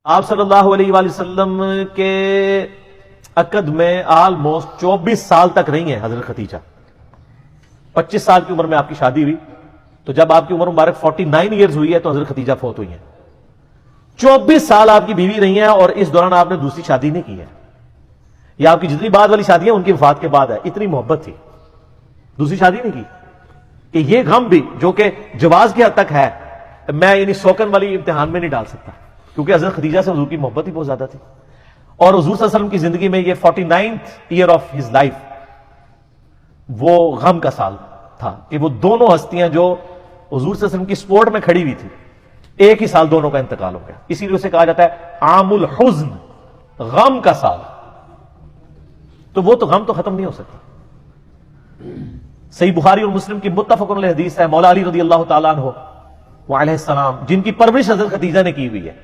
آپ صلی اللہ علیہ وآلہ وسلم کے عقد میں آلموسٹ 24 سال تک رہی ہیں حضرت خدیجہ. 25 سال کی عمر میں آپ کی شادی ہوئی، تو جب آپ کی عمر مبارک 49 ایئرز ہوئی ہے تو حضرت خدیجہ فوت ہوئی ہیں. 24 سال آپ کی بیوی رہی ہیں اور اس دوران آپ نے دوسری شادی نہیں کی ہے. یہ آپ کی جتنی بعد والی شادی ہے ان کی وفات کے بعد ہے. اتنی محبت تھی، دوسری شادی نہیں کی. کہ یہ غم بھی جو کہ جواز کی حد تک ہے، میں یعنی سوکن والی امتحان میں نہیں ڈال سکتا، کیونکہ حضرت خدیجہ سے حضور کی محبت ہی بہت زیادہ تھی. اور حضور صلی اللہ علیہ وسلم کی زندگی میں یہ 49th year of his life وہ غم کا سال تھا کہ وہ دونوں ہستیاں جو حضور صلی اللہ علیہ وسلم کی سپورٹ میں کھڑی ہوئی تھی، ایک ہی سال دونوں کا انتقال ہو گیا. اسی لیے اسے کہا جاتا ہے عام الحزن، غم کا سال. تو وہ تو غم تو ختم نہیں ہو سکتا. صحیح بخاری اور مسلم کی متفق علیہ حدیث ہے، مولا علی رضی اللہ تعالیٰ عنہ وعلیہ السلام جن کی پرورش حضرت خدیجہ نے کی ہوئی ہے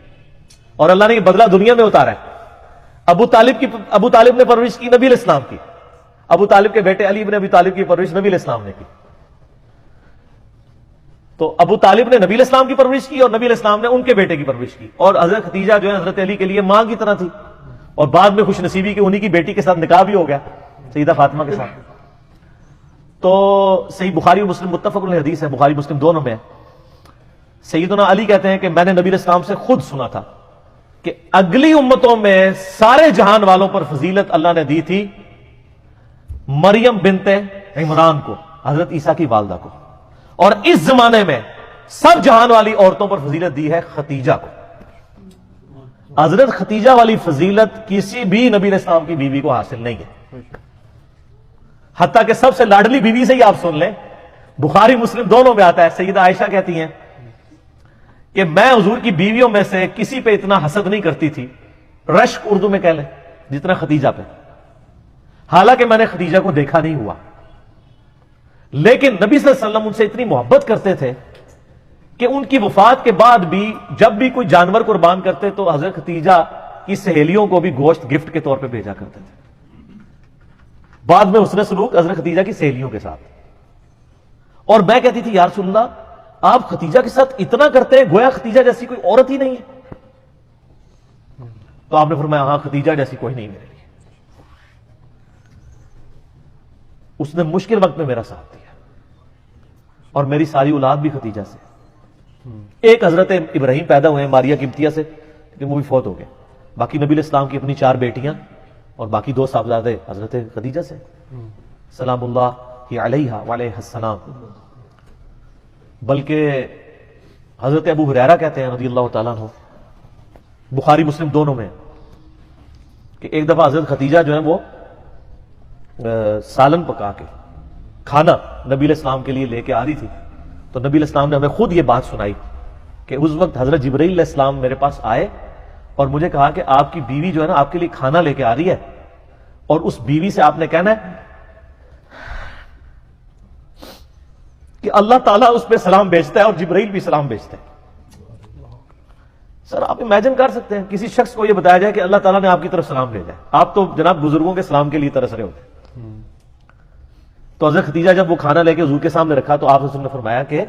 اور اللہ نے یہ بدلہ دنیا میں اتارا ہے. ابو طالب نے پرورش کی نبی علیہ السلام کی. ابو طالب کے بیٹے علی بن ابی طالب کی پرورش نبی علیہ السلام نے کی. تو ابو طالب نے نبی علیہ السلام کی پرورش کی اور نبی علیہ السلام نے ان کے بیٹے کی پرورش کی. اور حضرت خدیجہ جو ہے حضرت علی کے لیے ماں کی طرح تھی، اور بعد میں خوش نصیبی کہ انہی کی بیٹی کے ساتھ نکاح بھی ہو گیا سیدہ فاطمہ کے ساتھ. تو صحیح بخاری اور مسلم متفق علیہ حدیث ہے، بخاری مسلم دونوں میں. سیدنا علی کہتے ہیں کہ میں نے نبی علیہ السلام سے خود سنا تھا کہ اگلی امتوں میں سارے جہان والوں پر فضیلت اللہ نے دی تھی مریم بنت عمران کو، حضرت عیسیٰ کی والدہ کو، اور اس زمانے میں سب جہان والی عورتوں پر فضیلت دی ہے خدیجہ کو. حضرت خدیجہ والی فضیلت کسی بھی نبی علیہ السلام کی بیوی کو حاصل نہیں ہے. حتیٰ کہ سب سے لاڈلی بیوی سے ہی آپ سن لیں، بخاری مسلم دونوں میں آتا ہے، سیدہ عائشہ کہتی ہیں کہ میں حضور کی بیویوں میں سے کسی پہ اتنا حسد نہیں کرتی تھی، رشک اردو میں کہہ لیں، جتنا خدیجہ پہ. حالانکہ میں نے خدیجہ کو دیکھا نہیں ہوا، لیکن نبی صلی اللہ علیہ وسلم ان سے اتنی محبت کرتے تھے کہ ان کی وفات کے بعد بھی جب بھی کوئی جانور قربان کرتے تو حضرت خدیجہ کی سہیلیوں کو بھی گوشت گفٹ کے طور پہ بھیجا کرتے تھے. بعد میں حسن سلوک حضرت خدیجہ کی سہیلیوں کے ساتھ. اور میں کہتی تھی یا رسول اللہ آپ خدیجہ کے ساتھ اتنا کرتے ہیں گویا خدیجہ جیسی کوئی عورت ہی نہیں ہے. تو آپ نے فرمایا ہاں خدیجہ جیسی کوئی نہیں میرے لیے. اس نے مشکل وقت میں میرا ساتھ دیا اور میری ساری اولاد بھی خدیجہ سے. ایک حضرت ابراہیم پیدا ہوئے ہیں ماریہ قبطیہ سے، لیکن وہ بھی فوت ہو گئے. باقی نبی علیہ السلام کی اپنی 4 بیٹیاں اور باقی 2 صاحبزادے حضرت خدیجہ سے سلام اللہ علیہا وعلیہ السلام. بلکہ حضرت ابو ہریرہ کہتے ہیں رضی اللہ تعالیٰ عنہ، بخاری مسلم دونوں میں، کہ ایک دفعہ حضرت خدیجہ جو ہے وہ سالن پکا کے کھانا نبی علیہ السلام کے لیے لے کے آ رہی تھی. تو نبی علیہ السلام نے ہمیں خود یہ بات سنائی کہ اس وقت حضرت جبرائیل علیہ السلام میرے پاس آئے اور مجھے کہا کہ آپ کی بیوی جو ہے نا آپ کے لیے کھانا لے کے آ رہی ہے، اور اس بیوی سے آپ نے کہنا ہے کہ اللہ تعالیٰ اس پہ سلام بھیجتا ہے اور جبرائیل بھی سلام بھیجتا ہے. سر آپ امیجن کر سکتے ہیں کسی شخص کو یہ بتایا جائے کہ اللہ تعالیٰ نے آپ کی طرف سلام بھیجا ہے. آپ تو جناب بزرگوں کے سلام کے لیے ترس رہے ہوتے ہیں. تو حضرت خدیجہ جب وہ کھانا لے کے حضور کے سامنے رکھا تو آپ نے فرمایا کہ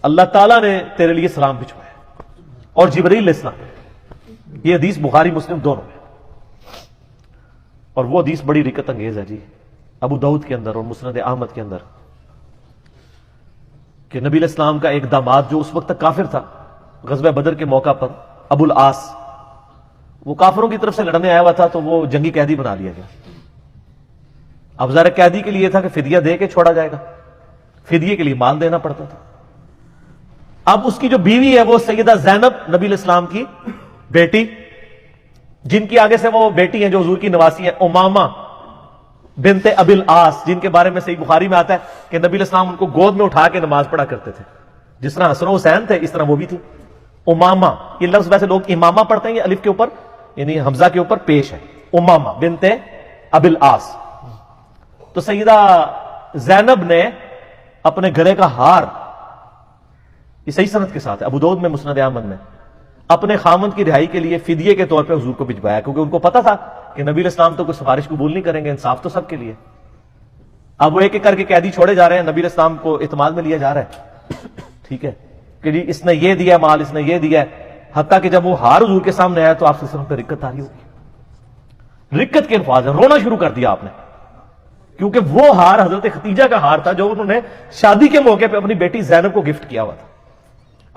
اللہ تعالیٰ نے تیرے لیے سلام بھجوایا اور جبرائیل علیہ السلام. یہ حدیث بخاری مسلم دونوں میں، اور وہ حدیث بڑی رکت انگیز ہے جی، ابو داؤد کے اندر اور مسند احمد کے اندر، کہ نبی علیہ السلام کا ایک داماد جو اس وقت تک کافر تھا، غزوہ بدر کے موقع پر ابو العاص، وہ کافروں کی طرف سے لڑنے آیا ہوا تھا تو وہ جنگی قیدی بنا لیا گیا. اب ظاہر قیدی کے لیے تھا کہ فدیہ دے کے چھوڑا جائے گا، فدیے کے لیے مال دینا پڑتا تھا. اب اس کی جو بیوی ہے وہ سیدہ زینب نبی علیہ السلام کی بیٹی، جن کی آگے سے وہ بیٹی ہیں جو حضور کی نواسی ہے، امامہ بنت ابی العاص، جن کے بارے میں صحیح بخاری میں آتا ہے کہ نبی علیہ السلام ان کو گود میں اٹھا کے نماز پڑھا کرتے تھے. جس طرح حسن و حسین تھے اس طرح وہ بھی تھی. امامہ، یہ لفظ ویسے لوگ امامہ پڑھتے ہیں، یہ الف کے اوپر یعنی حمزہ کے اوپر پیش ہے، امامہ بنت ابی العاص. تو سیدہ زینب نے اپنے گلے کا ہار، یہ صحیح سند کے ساتھ ہے ابو داؤد میں مسند احمد میں، اپنے خامند کی رہائی کے لیے فدیے کے طور پہ حضور کو بھجوایا، کیونکہ ان کو پتا تھا کہ نبی علیہ السلام تو کوئی سفارش قبول نہیں کریں گے، انصاف تو سب کے لیے. اب وہ ایک ایک کر کے قیدی چھوڑے جا رہے ہیں، نبی علیہ السلام کو اعتماد میں لیا جا رہا ہے، ٹھیک ہے کہ جی اس نے یہ دیا مال، اس نے یہ دیا ہے. حتیٰ کہ جب وہ ہار حضور کے سامنے آیا تو آپ صلی اللہ علیہ وسلم پہ رکت آری ہوگی. رکت کے الفاظ ہیں, رونا شروع کر دیا آپ نے, کیونکہ وہ ہار حضرت ختیجہ کا ہار تھا جو انہوں نے شادی کے موقع پہ اپنی بیٹی زینب کو گفٹ کیا ہوا تھا.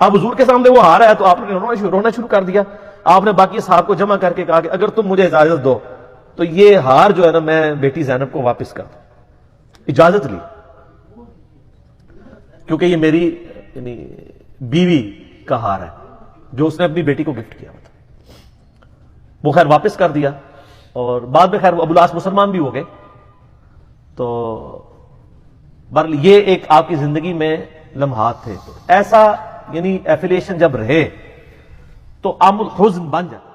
اب حضور کے سامنے وہ ہار آیا تو آپ نے رونا شروع کر دیا. آپ نے باقی صحابہ کو جمع کر کے کہا کہ اگر تم مجھے اجازت دو تو یہ ہار جو ہے نا میں بیٹی زینب کو واپس کر دوں. اجازت لی, کیونکہ یہ میری یعنی بیوی کا ہار ہے جو اس نے اپنی بیٹی کو گفٹ کیا ہوا تھا. وہ خیر واپس کر دیا, اور بعد میں خیر ابو العاص مسلمان بھی ہو گئے. تو بہرحال یہ ایک آپ کی زندگی میں لمحات تھے. ایسا یعنی ایفیلیشن جب رہے تو عام الحزن بن جاتا.